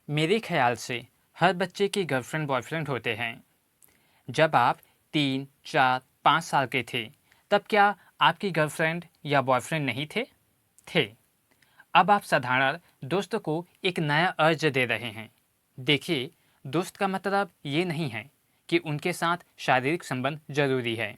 मेरे ख्याल से हर बच्चे के गर्लफ्रेंड बॉयफ्रेंड होते हैं। जब आप 3, 4, 5 साल के थे, तब क्या आपकी गर्लफ्रेंड या बॉयफ्रेंड नहीं थे? थे। अब आप साधारण दोस्त को एक नया अर्ज दे रहे हैं। देखिए, दोस्त का मतलब ये नहीं है कि उनके साथ शारीरिक संबंध जरूरी है।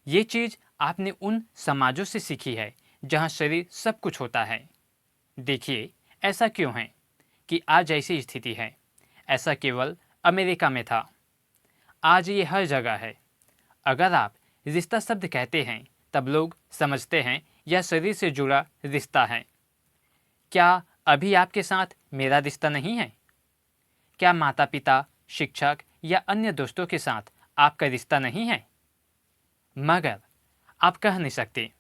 ये चीज़ आपने उन समाजों से सीखी है जहाँ शरीर सब कुछ होता है। देखिए, ऐसा क्यों है कि आज ऐसी स्थिति है? ऐसा केवल अमेरिका में था। आज ये हर जगह है। अगर आप रिश्ता शब्द कहते हैं, तब लोग समझते हैं यह शरीर से जुड़ा रिश्ता है। क्या अभी आपके साथ मेरा रिश्ता नहीं है? क्या माता पिता, शिक्षक या अन्य दोस्तों के साथ आपका रिश्ता नहीं है? मगर आप कह नहीं सकते।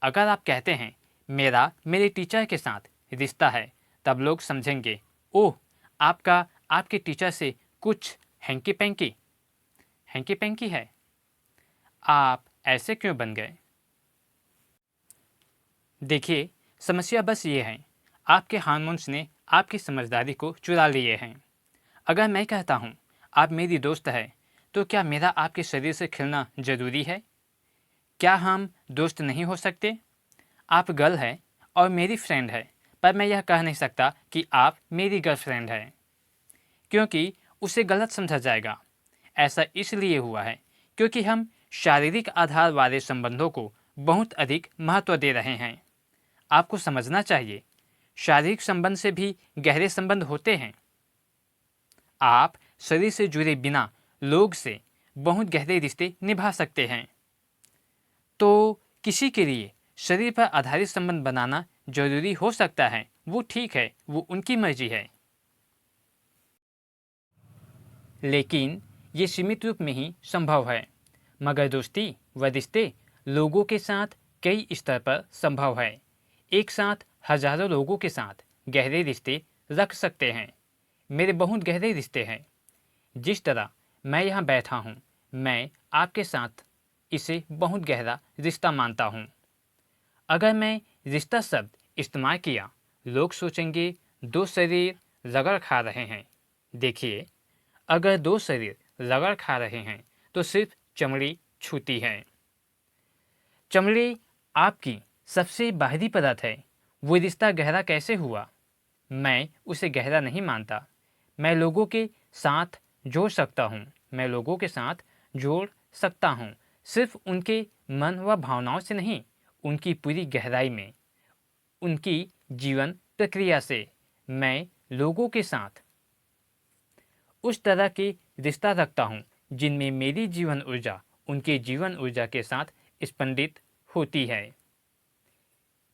अगर आप कहते हैं मेरा मेरे टीचर के साथ रिश्ता है, तब लोग समझेंगे, ओह, आपका आपके टीचर से कुछ हैंकी पैंकी हैंकी पैंकी है। आप ऐसे क्यों बन गए? देखिए, समस्या बस ये है, आपके हार्मोन्स ने आपकी समझदारी को चुरा लिए हैं। अगर मैं कहता हूँ आप मेरी दोस्त है, तो क्या मेरा आपके शरीर से खिलना जरूरी है? क्या हम दोस्त नहीं हो सकते? आप गर्ल है और मेरी फ्रेंड है, पर मैं यह कह नहीं सकता कि आप मेरी गर्लफ्रेंड है, क्योंकि उसे गलत समझा जाएगा। ऐसा इसलिए हुआ है क्योंकि हम शारीरिक आधार वाले संबंधों को बहुत अधिक महत्व दे रहे हैं। आपको समझना चाहिए, शारीरिक संबंध से भी गहरे संबंध होते हैं। आप शरीर से जुड़े बिना लोग से बहुत गहरे रिश्ते निभा सकते हैं। तो किसी के लिए शरीर पर आधारित संबंध बनाना जरूरी हो सकता है, वो ठीक है, वो उनकी मर्जी है। लेकिन ये सीमित रूप में ही संभव है। मगर दोस्ती व रिश्ते लोगों के साथ कई स्तर पर संभव है। एक साथ हजारों लोगों के साथ गहरे रिश्ते रख सकते हैं। मेरे बहुत गहरे रिश्ते हैं। जिस तरह मैं यहाँ बैठा हूँ, मैं आपके साथ इसे बहुत गहरा रिश्ता मानता हूँ। अगर मैं रिश्ता शब्द इस्तेमाल किया, लोग सोचेंगे दो शरीर रगड़ खा रहे हैं। देखिए, अगर दो शरीर रगड़ खा रहे हैं तो सिर्फ चमड़ी छूती है। चमड़ी आपकी सबसे बाहरी परत है। वो रिश्ता गहरा कैसे हुआ? मैं उसे गहरा नहीं मानता। मैं लोगों के साथ जोड़ सकता हूँ। मैं लोगों के साथ जोड़ सकता हूँ, सिर्फ उनके मन व भावनाओं से नहीं, उनकी पूरी गहराई में, उनकी जीवन प्रक्रिया से। मैं लोगों के साथ उस तरह के रिश्ता रखता हूँ जिनमें मेरी जीवन ऊर्जा उनके जीवन ऊर्जा के साथ स्पंदित होती है।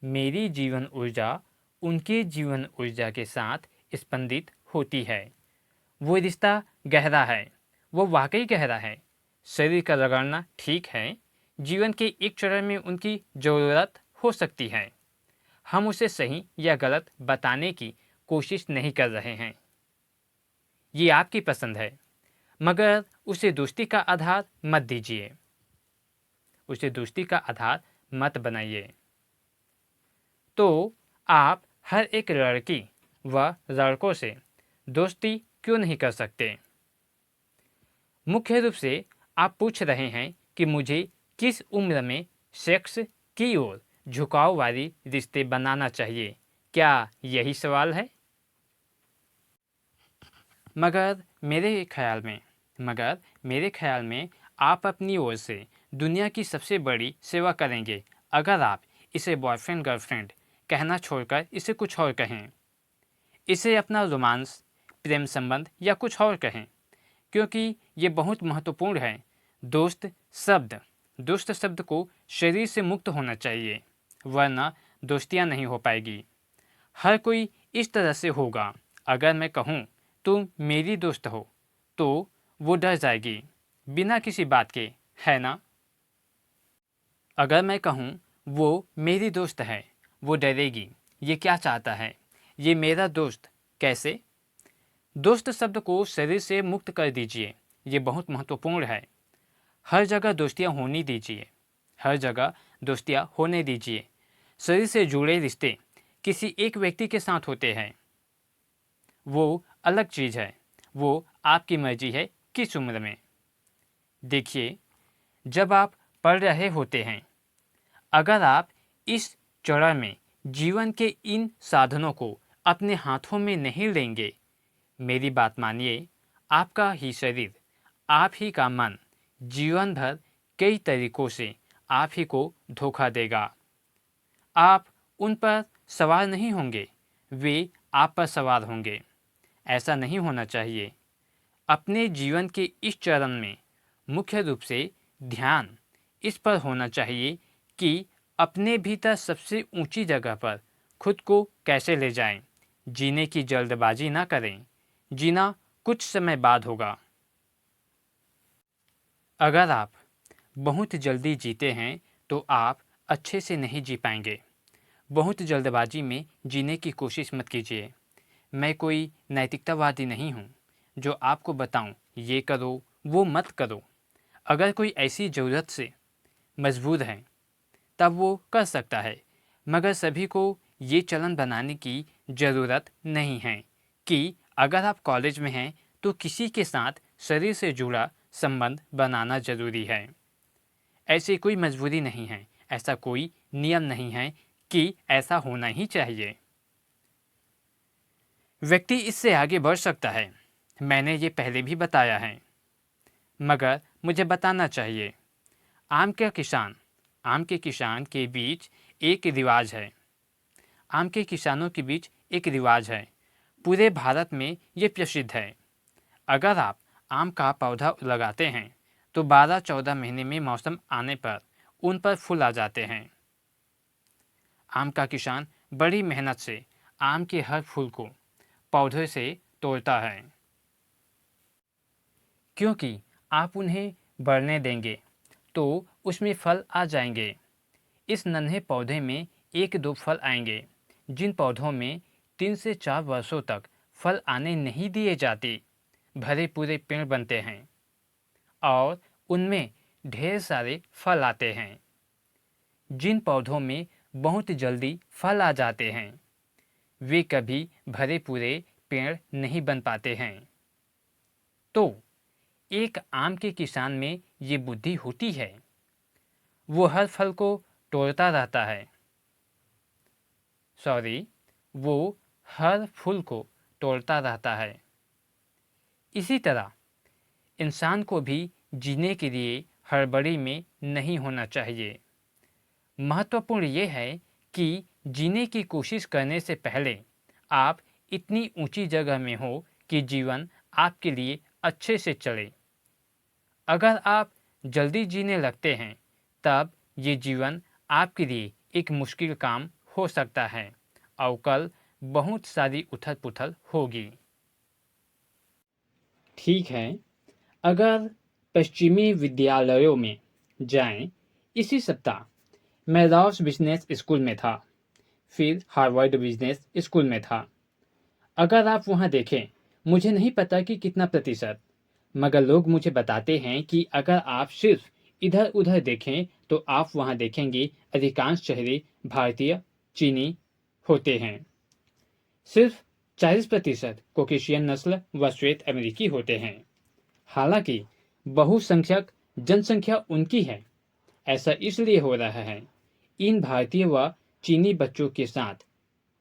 मेरी जीवन ऊर्जा उनके जीवन ऊर्जा के साथ स्पंदित होती है। वो रिश्ता गहरा है, वो वाकई गहरा है। शरीर का रगड़ना ठीक है, जीवन के एक चरण में उनकी ज़रूरत हो सकती है। हम उसे सही या गलत बताने की कोशिश नहीं कर रहे हैं। ये आपकी पसंद है, मगर उसे दोस्ती का आधार मत दीजिए। उसे दोस्ती का आधार मत बनाइए। तो आप हर एक लड़की व लड़कों से दोस्ती क्यों नहीं कर सकते? मुख्य रूप से आप पूछ रहे हैं कि मुझे किस उम्र में सेक्स की ओर झुकाव वाली रिश्ते बनाना चाहिए। क्या यही सवाल है? मगर मेरे ख्याल में आप अपनी ओर से दुनिया की सबसे बड़ी सेवा करेंगे अगर आप इसे बॉयफ्रेंड गर्लफ्रेंड कहना छोड़कर इसे कुछ और कहें। इसे अपना रोमांस, प्रेम संबंध या कुछ और कहें, क्योंकि ये बहुत महत्वपूर्ण है। दोस्त दोस्त शब्द को शरीर से मुक्त होना चाहिए, वरना दोस्तियाँ नहीं हो पाएगी। हर कोई इस तरह से होगा। अगर मैं कहूँ तुम मेरी दोस्त हो, तो वो डर जाएगी बिना किसी बात के, है ना? अगर मैं कहूँ वो मेरी दोस्त है, वो डरेगी। ये क्या चाहता है? ये मेरा दोस्त कैसे? दोस्त शब्द को शरीर से मुक्त कर दीजिए। ये बहुत महत्वपूर्ण है। हर जगह दोस्तियाँ होने दीजिए। हर जगह दोस्तियाँ होने दीजिए। शरीर से जुड़े रिश्ते किसी एक व्यक्ति के साथ होते हैं। वो अलग चीज़ है, वो आपकी मर्जी है किस उम्र में। देखिए, जब आप पढ़ रहे होते हैं, अगर आप इस चरण में जीवन के इन साधनों को अपने हाथों में नहीं लेंगे, मेरी बात मानिए, आपका ही शरीर, आप ही का मन जीवन भर कई तरीकों से आप ही को धोखा देगा। आप उन पर सवार नहीं होंगे, वे आप पर सवार होंगे। ऐसा नहीं होना चाहिए। अपने जीवन के इस चरण में मुख्य रूप से ध्यान इस पर होना चाहिए कि अपने भीतर सबसे ऊंची जगह पर खुद को कैसे ले जाएं। जीने की जल्दबाजी ना करें, जीना कुछ समय बाद होगा। अगर आप बहुत जल्दी जीते हैं तो आप अच्छे से नहीं जी पाएंगे। बहुत जल्दबाजी में जीने की कोशिश मत कीजिए। मैं कोई नैतिकतावादी नहीं हूँ जो आपको बताऊँ ये करो वो मत करो। अगर कोई ऐसी ज़रूरत से मजबूर है तब वो कर सकता है, मगर सभी को ये चलन बनाने की ज़रूरत नहीं है कि अगर आप कॉलेज में हैं तो किसी के साथ शरीर से जुड़ा संबंध बनाना ज़रूरी है। ऐसी कोई मजबूरी नहीं है, ऐसा कोई नियम नहीं है कि ऐसा होना ही चाहिए। व्यक्ति इससे आगे बढ़ सकता है, मैंने ये पहले भी बताया है, मगर मुझे बताना चाहिए। आम के किसान के बीच एक रिवाज है। आम के किसानों के बीच एक रिवाज है। पूरे भारत में ये प्रसिद्ध है। अगर आप आम का पौधा लगाते हैं तो 12-14 महीने में मौसम आने पर उन पर फूल आ जाते हैं। आम का किसान बड़ी मेहनत से आम के हर फूल को पौधे से तोड़ता है, क्योंकि आप उन्हें बढ़ने देंगे तो उसमें फल आ जाएंगे। इस नन्हे पौधे में 1-2 फल आएंगे। जिन पौधों में 3 से 4 वर्षों तक फल आने नहीं दिए जाते, भरे पूरे पेड़ बनते हैं और उनमें ढेर सारे फल आते हैं। जिन पौधों में बहुत जल्दी फल आ जाते हैं, वे कभी भरे पूरे पेड़ नहीं बन पाते हैं। तो एक आम के किसान में ये बुद्धि होती है, वो हर फल को तोड़ता रहता है। वो हर फूल को तोड़ता रहता है। इसी तरह इंसान को भी जीने के लिए हड़बड़ी में नहीं होना चाहिए। महत्वपूर्ण ये है कि जीने की कोशिश करने से पहले आप इतनी ऊंची जगह में हो कि जीवन आपके लिए अच्छे से चले। अगर आप जल्दी जीने लगते हैं तब ये जीवन आपके लिए एक मुश्किल काम हो सकता है और कल बहुत सारी उथल पुथल होगी। ठीक है, अगर पश्चिमी विद्यालयों में जाएं, इसी सप्ताह मैं लॉस बिजनेस स्कूल में था, फिर हार्वर्ड बिजनेस स्कूल में था। अगर आप वहां देखें, मुझे नहीं पता कि कितना प्रतिशत, मगर लोग मुझे बताते हैं कि अगर आप सिर्फ इधर उधर देखें तो आप वहां देखेंगे अधिकांश चेहरे भारतीय चीनी होते हैं। सिर्फ 40% कोकेशियन नस्ल व श्वेत अमेरिकी होते हैं। हालांकि बहुसंख्यक जनसंख्या उनकी है। ऐसा इसलिए हो रहा है, इन भारतीय व चीनी बच्चों के साथ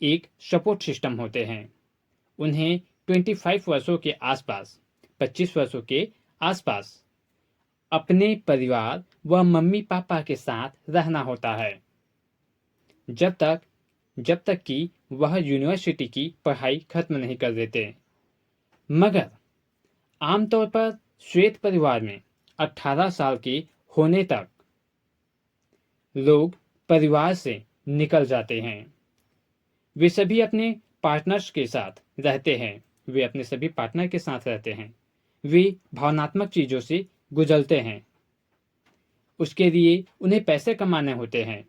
एक सपोर्ट सिस्टम होते हैं। उन्हें 25 वर्षों के आसपास, 25 वर्षों के आसपास अपने परिवार व मम्मी पापा के साथ रहना होता है, जब तक कि वह यूनिवर्सिटी की पढ़ाई खत्म नहीं कर देते। मगर आमतौर पर श्वेत परिवार में 18 साल के होने तक लोग परिवार से निकल जाते हैं। वे सभी अपने पार्टनर्स के साथ रहते हैं। वे अपने सभी पार्टनर के साथ रहते हैं। वे भावनात्मक चीज़ों से गुजरते हैं। उसके लिए उन्हें पैसे कमाने होते हैं।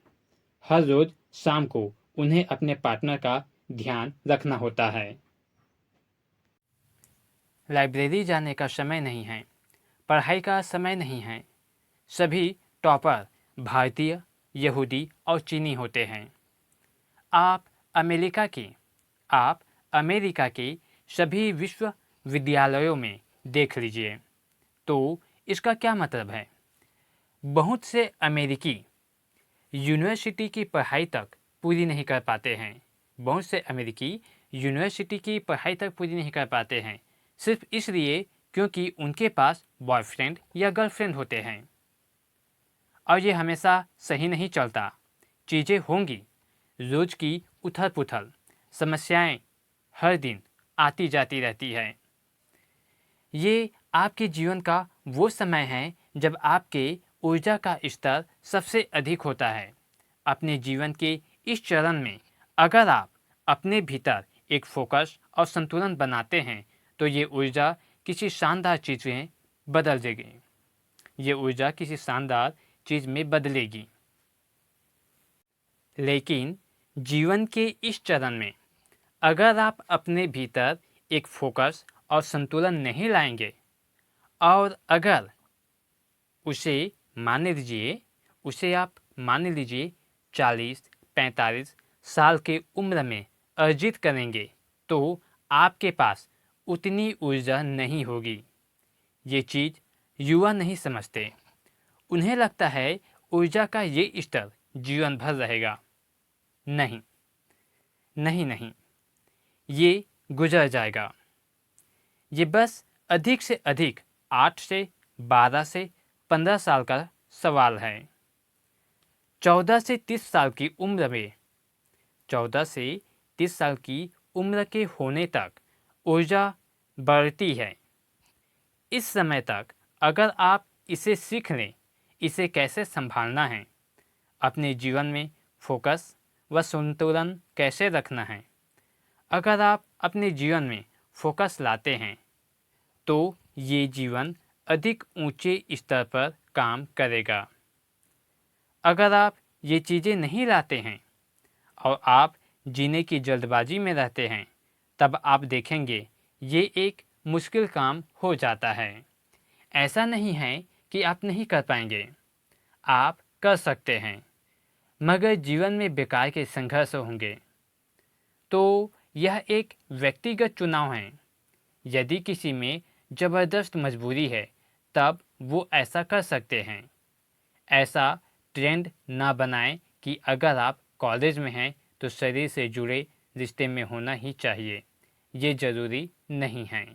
हर रोज शाम को उन्हें अपने पार्टनर का ध्यान रखना होता है। लाइब्रेरी जाने का समय नहीं है, पढ़ाई का समय नहीं है। सभी टॉपर भारतीय, यहूदी और चीनी होते हैं। आप अमेरिका के सभी विश्वविद्यालयों में देख लीजिए। तो इसका क्या मतलब है? बहुत से अमेरिकी यूनिवर्सिटी की पढ़ाई तक पूरी नहीं कर पाते हैं। बहुत से अमेरिकी यूनिवर्सिटी की पढ़ाई तक पूरी नहीं कर पाते हैं सिर्फ इसलिए क्योंकि उनके पास बॉयफ्रेंड या गर्लफ्रेंड होते हैं। और ये हमेशा सही नहीं चलता। चीज़ें होंगी, रोज की उथल पुथल, समस्याएं हर दिन आती जाती रहती है। ये आपके जीवन का वो समय है जब आपके ऊर्जा का स्तर सबसे अधिक होता है। अपने जीवन के इस चरण में अगर आप अपने भीतर एक फोकस और संतुलन बनाते हैं तो ये ऊर्जा किसी शानदार चीज़ में बदल देगी। ये ऊर्जा किसी शानदार चीज़ में बदलेगी। लेकिन जीवन के इस चरण में अगर आप अपने भीतर एक फोकस और संतुलन नहीं लाएंगे और अगर उसे आप मान लीजिए 40-45 साल के उम्र में अर्जित करेंगे तो आपके पास उतनी ऊर्जा नहीं होगी। ये चीज़ युवा नहीं समझते। उन्हें लगता है ऊर्जा का ये स्तर जीवन भर रहेगा। नहीं नहीं नहीं, ये गुजर जाएगा। ये बस अधिक से अधिक 8 से 12 से 15 साल का सवाल है। 14 से 30 साल की उम्र में 14 से 30 साल की उम्र के होने तक ऊर्जा बढ़ती है। इस समय तक अगर आप इसे सीख लें, इसे कैसे संभालना है, अपने जीवन में फोकस व संतुलन कैसे रखना है, अगर आप अपने जीवन में फोकस लाते हैं तो ये जीवन अधिक ऊंचे स्तर पर काम करेगा। अगर आप ये चीज़ें नहीं लाते हैं और आप जीने की जल्दबाजी में रहते हैं तब आप देखेंगे ये एक मुश्किल काम हो जाता है। ऐसा नहीं है कि आप नहीं कर पाएंगे, आप कर सकते हैं, मगर जीवन में बेकार के संघर्ष होंगे। तो यह एक व्यक्तिगत चुनाव है। यदि किसी में ज़बरदस्त मजबूरी है तब वो ऐसा कर सकते हैं। ऐसा ट्रेंड ना बनाएं कि अगर आप कॉलेज में हैं तो शरीर से जुड़े रिश्ते में होना ही चाहिए। ये ज़रूरी नहीं है।